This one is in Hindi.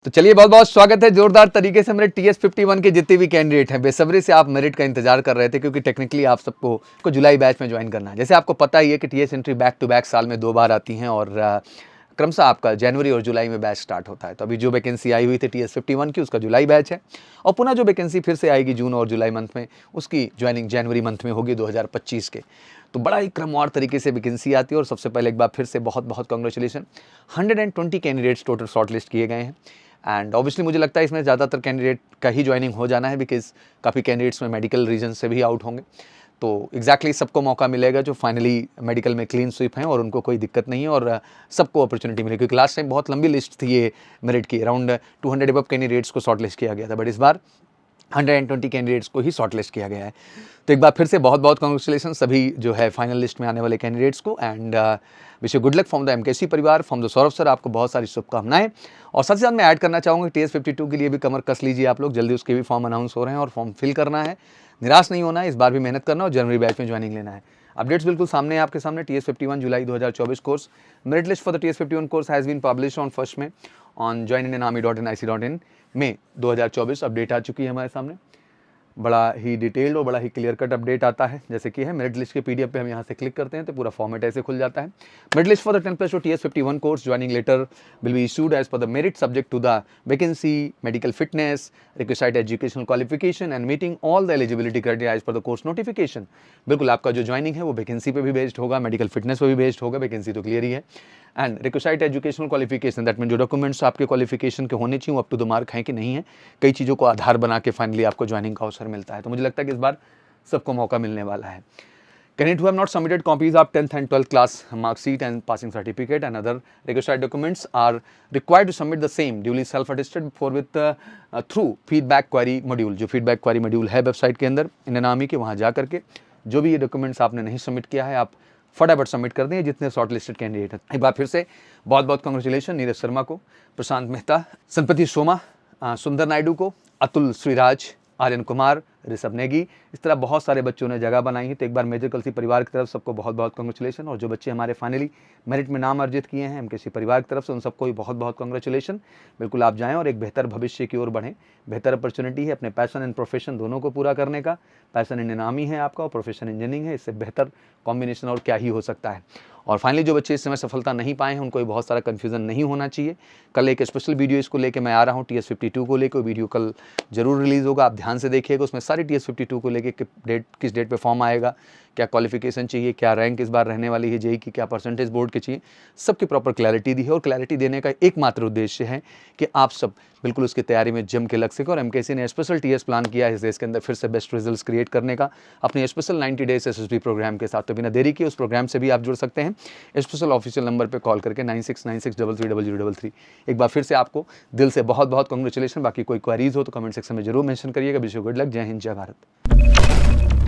तो चलिए बहुत बहुत स्वागत है जोरदार तरीके से मेरे TS51 के जितने भी कैंडिडेट हैं। बेसब्री से आप मेरिट का इंतजार कर रहे थे क्योंकि टेक्निकली आप सबको जुलाई बैच में ज्वाइन करना है। जैसे आपको पता ही है कि TS entry back to back साल में 2 बार आती हैं और क्रमशः आपका जनवरी और जुलाई में बैच स्टार्ट होता है। तो अभी जो वैकेंसी आई हुई थी TS51 की, उसका जुलाई बैच है और पुनः जो वैकेंसी फिर से आएगी जून और जुलाई मंथ में, उसकी ज्वाइनिंग जनवरी मंथ में होगी 2025 के। तो बड़ा ही क्रमवार तरीके से वैकेंसी आती है और सबसे पहले एक बार फिर से बहुत बहुत कॉन्ग्रेचुलेशन। 120 कैंडिडेट्स टोटल शॉर्टलिस्ट किए गए हैं एंड ऑब्वियसली मुझे लगता है इसमें ज़्यादातर कैंडिडेट का ही ज्वाइनिंग हो जाना है बिकॉज काफ़ी कैंडिडेट्स में मेडिकल रीजन से भी आउट होंगे। तो एग्जैक्टली सबको मौका मिलेगा जो फाइनली मेडिकल में क्लीन स्वीप हैं और उनको कोई दिक्कत नहीं है और सबको अपॉर्चुनिटी मिलेगी। क्योंकि लास्ट टाइम बहुत लंबी लिस्ट थी ये मेरिट की, अराउंड 200 अबव कैंडिडेट्स को शॉर्टलिस्ट किया गया था, बट इस बार 120 कैंडिडेट्स को ही शॉर्टलिस्ट किया गया है। तो एक बार फिर से बहुत बहुत कांग्रेचुलेशन सभी जो है फाइनल लिस्ट में आने वाले कैंडिडेट्स को and wish you good luck from the MKC परिवार, फ्रॉम द सौरभ सर, आपको बहुत सारी शुभकामनाएं। और साथ ही साथ मैं ऐड करना चाहूँगा TS52 के लिए भी कमर कस लीजिए आप लोग, जल्दी उसके भी फॉर्म अनाउंस हो रहे हैं और फॉर्म फिल करना है, निराश नहीं होना है, इस बार भी मेहनत करना और जनवरी बैच में ज्वाइनिंग लेना है। अपडेट्स बिल्कुल सामने है आपके सामने। TS51 July 2024 course merit list for the TS51 course has been publish on first में ऑन joinindianarmy.nic.in में 2024 अपडेट आ चुकी है हमारे सामने। बड़ा ही डिटेल्ड और बड़ा ही क्लियर कट अपडेट आता है जैसे कि है मेरिट लिस्ट के PDF पे हम यहाँ से क्लिक करते हैं तो पूरा फॉर्मेट ऐसे खुल जाता है। Merit list for the 10+2 TS51 course joining letter will be issued as per the merit subject to the vacancy, medical fitness, required educational qualification and meeting all the eligibility criteria as per the course notification. बिल्कुल आपका जो ज्वाइनिंग है वो वैकेंसी पे भी बेस्ड होगा, मेडिकल फिटनेस पे भी बेस्ड होगा, वैकेंसी तो क्लियर ही है। And required educational qualification, that mean जो डॉक्यूमेंट्स आपके क्वालिफिकेशन के होने चाहिए वो अप टू द मार्क हैं कि नहीं है, कई चीज़ों को आधार बना के फाइनली आपको ज्वाइनिंग का अवसर मिलता है। तो मुझे लगता है कि इस बार सबको मौका मिलने वाला है। Candidates who have not submitted copies of 10th and 12th class mark sheet and passing certificate and other required documents are required to submit the same duly self-attested for with through feedback query module। जो feedback query module है वेबसाइट के अंदर इंडियन आर्मी के, वहाँ जा करके जो भी ये डॉक्यूमेंट्स आपने नहीं सबमिट किया है आप फटाफट सबमिट कर दें जितने शॉर्ट लिस्टेड कैंडिडेट हैं। एक बार फिर से बहुत बहुत कांग्रेचुलेशन नीरज शर्मा को, प्रशांत मेहता, संपति सोमा, सुंदर नायडू को, अतुल श्रीराज, आर्यन कुमार, ऋषभ नेगी, इस तरह बहुत सारे बच्चों ने जगह बनाई है। तो एक बार मेजर कलसी परिवार की तरफ सबको बहुत बहुत कांग्रेचुलेशन और जो बच्चे हमारे फाइनली मेरिट में नाम अर्जित किए हैं एमकेसी परिवार की तरफ से उन सबको भी बहुत बहुत कांग्रेचुलेशन। बिल्कुल आप जाएं और एक बेहतर भविष्य की ओर बढ़ें। बेहतर अपॉर्चुनिटी है अपने पैशन एंड प्रोफेशन दोनों को पूरा करने का। पैशन इंडियन आर्मी है आपका और प्रोफेशन इंजीनियरिंग है, इससे बेहतर कॉम्बिनेशन और क्या ही हो सकता है। और फाइनली जो बच्चे इस समय सफलता नहीं पाए हैं उनको भी बहुत सारा कन्फ्यूजन नहीं होना चाहिए। कल एक स्पेशल वीडियो इसको लेके मैं आ रहा हूँ TS52 को लेकर, वीडियो कल जरूर रिलीज़ होगा, आप ध्यान से देखिएगा। उसमें सारी TS52 को लेके किस डेट पे फॉर्म आएगा, क्या क्वालिफिकेशन चाहिए, क्या रैंक इस बार रहने वाली है जेई की, क्या परसेंटेज बोर्ड के चाहिए, सबकी प्रॉपर क्लैरिटी दी है। और क्लैरिटी देने का एकमात्र उद्देश्य है कि आप सब बिल्कुल उसकी तैयारी में जम के लग सके। और एमकेसी ने स्पेशल TS प्लान किया है इस देश के अंदर फिर से बेस्ट रिजल्ट्स क्रिएट करने का अपने स्पेशल 90 डेज SSB प्रोग्राम के साथ। तो बिना देरी के उस प्रोग्राम से भी आप जुड़ सकते हैं स्पेशल ऑफिशियल नंबर पे कॉल करके 9696330033। एक बार फिर से आपको दिल से बहुत बहुत कांग्रेचुलेशन। बाकी कोई क्वेरीज हो तो कमेंट सेक्शन में जरूर मेंशन करिएगा। Wish you good luck. जय हिंद, जय भारत।